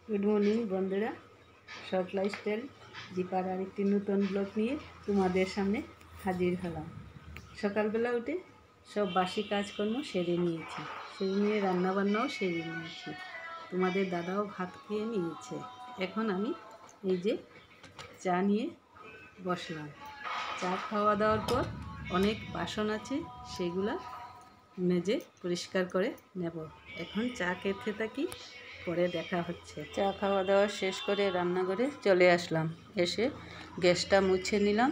Good morning বন্ধুরা, short lifestyle দীপার আরেকটি নতুন ব্লগ নিয়ে তোমাদের সামনে হাজির হলাম। সকালবেলা উঠে সব বাসি কাজকর্ম সেরে নিয়েছি, নিয়ে রান্নাবান্নাও সেরে নিয়েছি। তোমাদের দাদাও ভাত খেয়ে নিয়েছে। এখন আমি এই যে চা নিয়ে বসলাম। চা খাওয়া দাওয়ার পর অনেক বাসন আছে, সেগুলা মেজে পরিষ্কার করে নেব। এখন চা খেতে থাকি, পরে দেখা হচ্ছে। চা খাওয়া দাওয়া শেষ করে রান্নাঘরে চলে আসলাম। এসে গ্যাসটা মুছে নিলাম।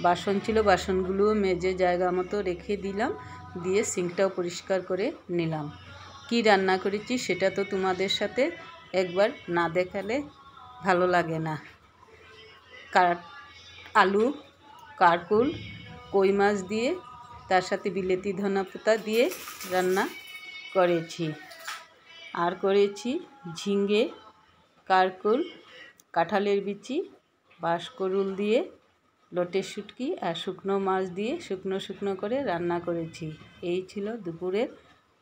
বাসন ছিল, বাসনগুলোও মেজে জায়গা মতো রেখে দিলাম, দিয়ে সিঙ্কটাও পরিষ্কার করে নিলাম। কি রান্না করেছি সেটা তো তোমাদের সাথে একবার না দেখালে ভালো লাগে না। আলু, কারকুল, কই মাছ দিয়ে তার সাথে বিলেতি ধনেপাতা দিয়ে রান্না করেছি। আর করেছি ঝিঙে, কারকুল, কাঁঠালের বিচি, বাঁশকরুল দিয়ে লটে শুটকি আর শুকনো মাছ দিয়ে শুকনো করে রান্না করেছি। এই ছিল দুপুরের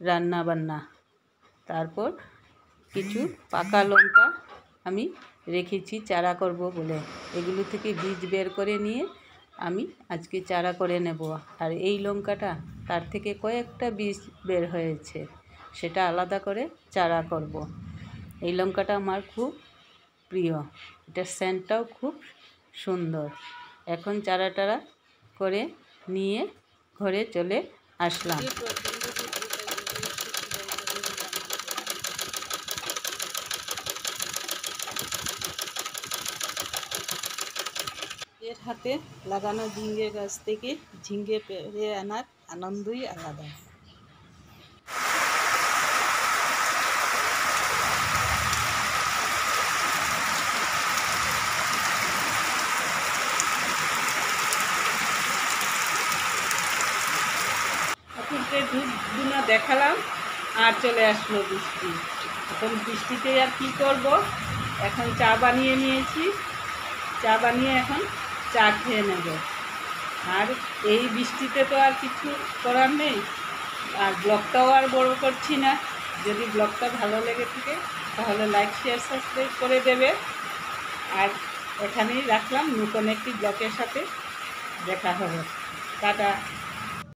রান্না বান্না। তারপর কিছু পাকা লঙ্কা আমি রেখেছি চারা করব বলে, এগুলো থেকে বীজ বের করে নিয়ে আমি আজকে চারা করে নেব। আর এই লঙ্কাটা তার থেকে কয়েকটা বীজ বের হয়েছে, সেটা আলাদা করে চারা করব। এই লঙ্কাটা আমার খুব প্রিয়, এটার সেন্টটাও খুব সুন্দর। এখন চারা করে নিয়ে ঘরে চলে আসলাম। এর হাতে লাগানো ঝিঙ্গে গাছ থেকে ঝিঙ্গে পেড়ে আনার আনন্দই আলাদা। ধূপ ধুনা দেখালাম আর চলে আসলো বৃষ্টি। এখন বৃষ্টিতে আর কি করব, এখন চা বানিয়ে নিয়েছি। চা বানিয়ে এখন চা খেয়ে নেব। আর এই বৃষ্টিতে তো আর কিছু করার নেই, আর ব্লগটাও আর বড় করছি না। যদি ব্লগটা ভালো লেগে থাকে তাহলে লাইক, শেয়ার, সাবস্ক্রাইব করে দেবে। আর এখানেই রাখলাম, নতুন একটি ব্লগের সাথে দেখা হবে। টাটা।